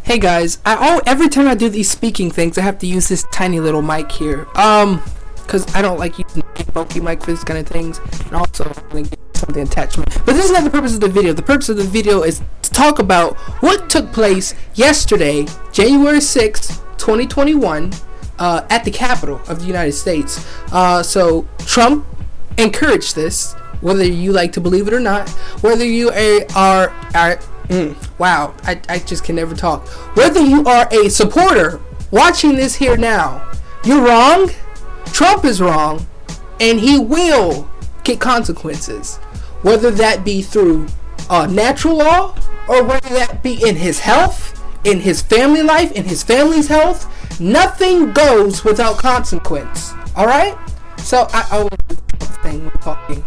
Hey guys, every time I do these speaking things, I have to use this tiny little mic here. Cause I don't like using bulky mic for this kind of things, and also I'm gonna get something attachment. But this is not the purpose of the video. The purpose of the video is to talk about what took place yesterday, January 6th, 2021, at the Capitol of the United States. So Trump encouraged this, whether you like to believe it or not, whether you wow, I just can never talk. Whether you are a supporter watching this here now, you're wrong. Trump is wrong, and he will get consequences. Whether that be through natural law, or whether that be in his health, in his family life, in his family's health, nothing goes without consequence. All right? So I was talking.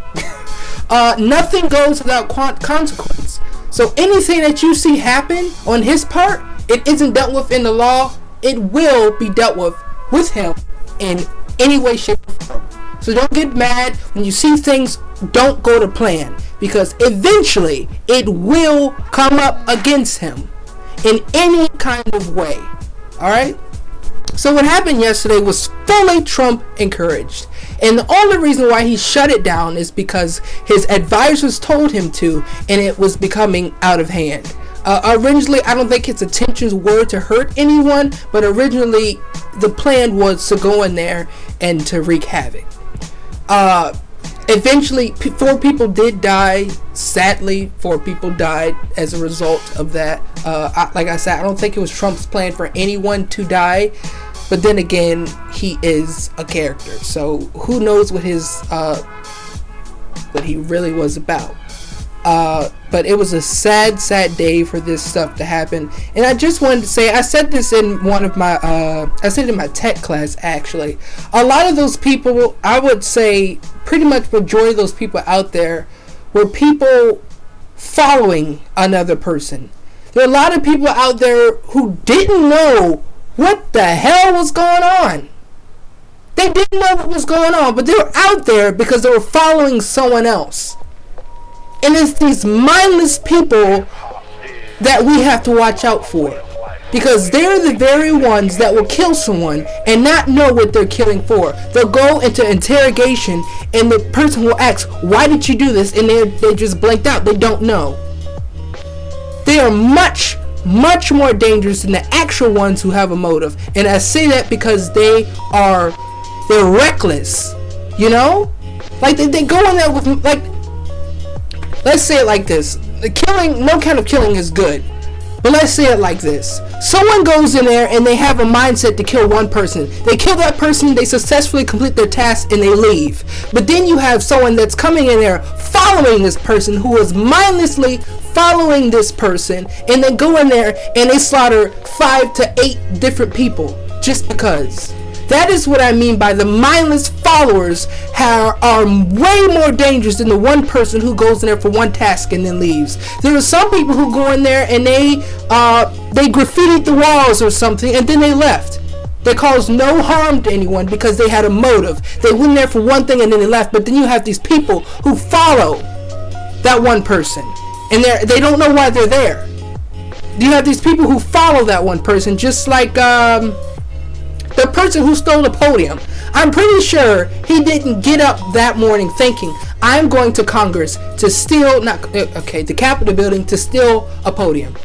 Nothing goes without consequence. So anything that you see happen on his part, it isn't dealt with in the law. It will be dealt with him in any way, shape, or form. So don't get mad when you see things don't go to plan, because eventually it will come up against him in any kind of way. Alright? So what happened yesterday was fully Trump encouraged. And the only reason why he shut it down is because his advisors told him to, and it was becoming out of hand. Originally, I don't think his intentions were to hurt anyone, but originally the plan was to go in there and to wreak havoc. Eventually, 4 people did die. Sadly, 4 people died as a result of that. Like I said, I don't think it was Trump's plan for anyone to die. But then again, he is a character, so who knows what he really was about. But it was a sad day for this stuff to happen. And I just wanted to say, I said this in one of my, I said it in my tech class actually. A lot of those people, I would say, pretty much majority of those people out there were people following another person. There are a lot of people out there who didn't know what the hell was going on. They didn't know what was going on, but they were out there because they were following someone else. And it's these mindless people that we have to watch out for, because they're the very ones that will kill someone and not know what they're killing for. They'll go into interrogation and the person will ask, why did you do this? And they just blanked out. They don't know. They are much more dangerous than the actual ones who have a motive. And I say that because they're reckless, you know? Like they go in there with, like, let's say it like this. The killing, no kind of killing is good. But let's say it like this. Someone goes in there and they have a mindset to kill one person. They kill that person, they successfully complete their task, and they leave. But then you have someone that's coming in there following this person, who is mindlessly following this person, and they go in there and they slaughter 5 to 8 different people just because. That is what I mean by the mindless followers are way more dangerous than the one person who goes in there for one task and then leaves. There are some people who go in there and they graffitied the walls or something and then they left. They caused no harm to anyone because they had a motive. They went in there for one thing and then they left. But then you have these people who follow that one person and they don't know why they're there. You have these people who follow that one person, just like the person who stole the podium. I'm pretty sure he didn't get up that morning thinking, I'm going to Congress to steal, the Capitol building to steal a podium.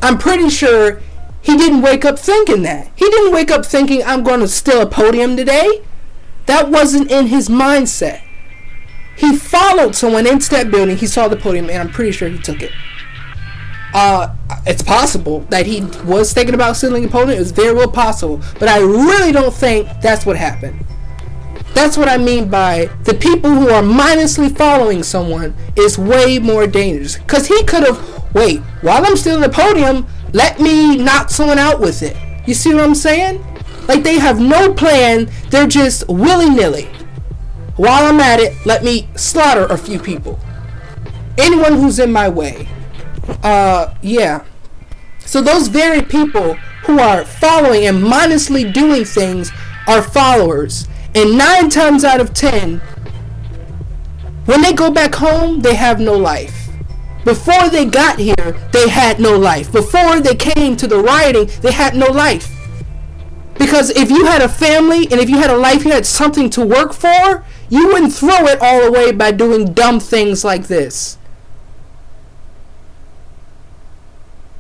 I'm pretty sure he didn't wake up thinking that. He didn't wake up thinking, I'm going to steal a podium today. That wasn't in his mindset. He followed someone into that building, he saw the podium, and I'm pretty sure he took it. It's possible that he was thinking about stealing a podium. It's very well possible, but I really don't think that's what happened. That's what I mean by the people who are mindlessly following someone is way more dangerous. Because he could have, wait, while I'm stealing the podium, let me knock someone out with it. You see what I'm saying? Like, they have no plan. They're just willy-nilly. While I'm at it, let me slaughter a few people. Anyone who's in my way. Yeah. So those very people who are following and mindlessly doing things are followers. And 9 times out of 10, when they go back home, they have no life. Before they got here, they had no life. Before they came to the rioting, they had no life. Because if you had a family and if you had a life, you had something to work for, you wouldn't throw it all away by doing dumb things like this.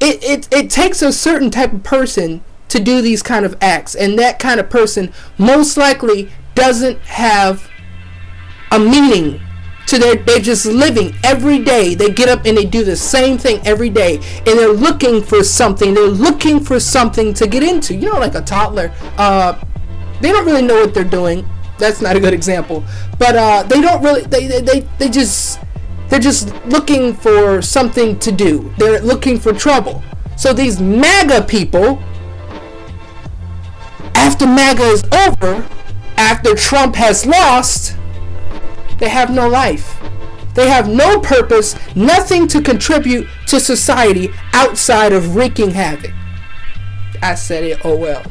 It takes a certain type of person to do these kind of acts, and that kind of person most likely doesn't have a meaning to they're just living every day. They get up and they do the same thing every day, and they're looking for something. They're looking for something to get into. You know, like a toddler. They don't really know what they're doing. That's not a good example, but they don't really. They're just looking for something to do. They're looking for trouble. So these MAGA people, after MAGA is over, after Trump has lost, they have no life. They have no purpose, nothing to contribute to society outside of wreaking havoc. I said it, oh well.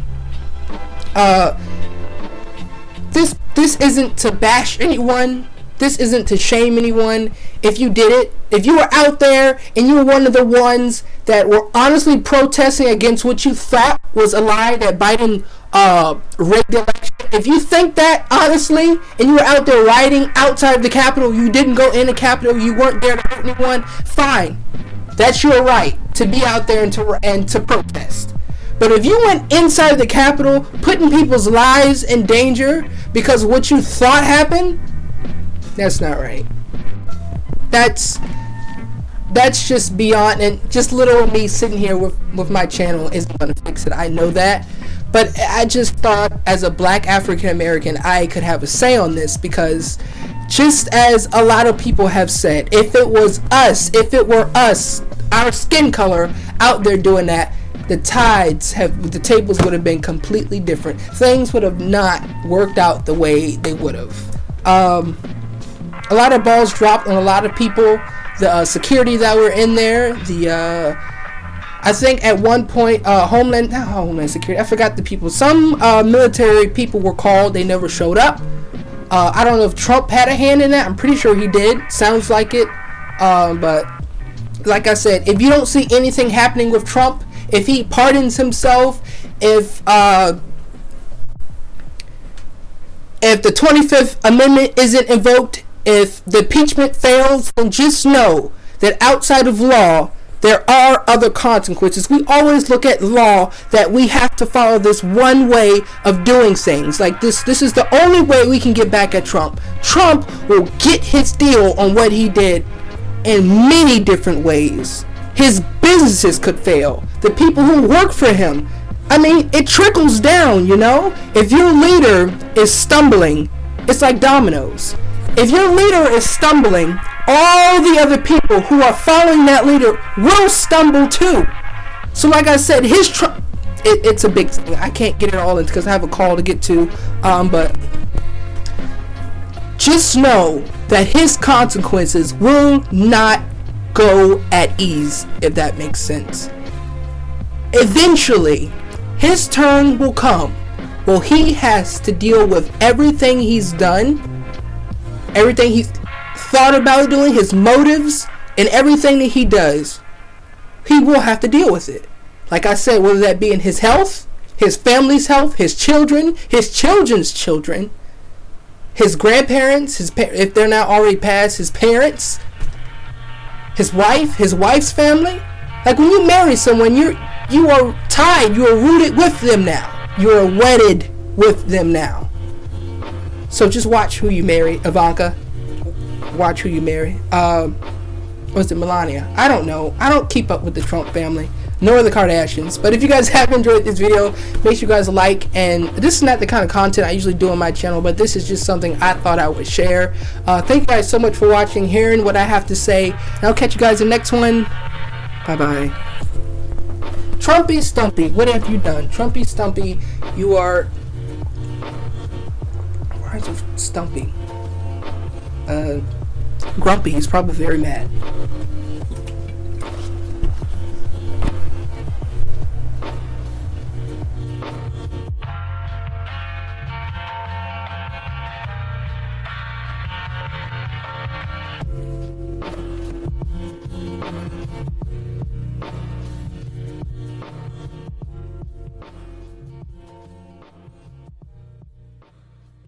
This isn't to bash anyone. This isn't to shame anyone. If you did it, if you were out there and you were one of the ones that were honestly protesting against what you thought was a lie, that Biden rigged the election, if you think that honestly, and you were out there rioting outside the Capitol, you didn't go in the Capitol, you weren't there to hurt anyone, fine. That's your right to be out there and to protest. But if you went inside the Capitol, putting people's lives in danger because what you thought happened, that's not right. That's just beyond, and just little me sitting here with my channel isn't gonna fix it. I know that. But I just thought, as a black African American, I could have a say on this, because just as a lot of people have said, if it were us, our skin color out there doing that, the tables would have been completely different. Things would have not worked out the way they would have. A lot of balls dropped on a lot of people. The security that were in there, I think at one point, Homeland Security, I forgot the people. Some military people were called, they never showed up. I don't know if Trump had a hand in that. I'm pretty sure he did. Sounds like it. But like I said, if you don't see anything happening with Trump, if he pardons himself, if the 25th Amendment isn't invoked, if the impeachment fails, then just know that outside of law, there are other consequences. We always look at law that we have to follow this one way of doing things. Like this is the only way we can get back at Trump. Trump will get his deal on what he did in many different ways. His businesses could fail. The people who work for him. I mean, it trickles down, you know? If your leader is stumbling, it's like dominoes. If your leader is stumbling, all the other people who are following that leader will stumble too. So like I said, it's a big thing. I can't get it all in because I have a call to get to. But just know that his consequences will not go at ease, if that makes sense. Eventually, his turn will come. Well, he has to deal with everything he's done, everything he's thought about doing, his motives, and everything that he does. He will have to deal with it. Like I said, whether that be in his health, his family's health, his children, his children's children, his grandparents, if they're not already passed, his parents, his wife's family. Like when you marry someone, you are tied, you are rooted with them now. You are wedded with them now. So just watch who you marry, Ivanka. Watch who you marry. Was it Melania? I don't know. I don't keep up with the Trump family, nor the Kardashians. But if you guys have enjoyed this video, make sure you guys like. And this is not the kind of content I usually do on my channel, but this is just something I thought I would share. Thank you guys so much for watching, hearing what I have to say. And I'll catch you guys in the next one. Bye-bye. Trumpy Stumpy, what have you done? Trumpy Stumpy, you are... Why is it Stumpy? Grumpy, he's probably very mad.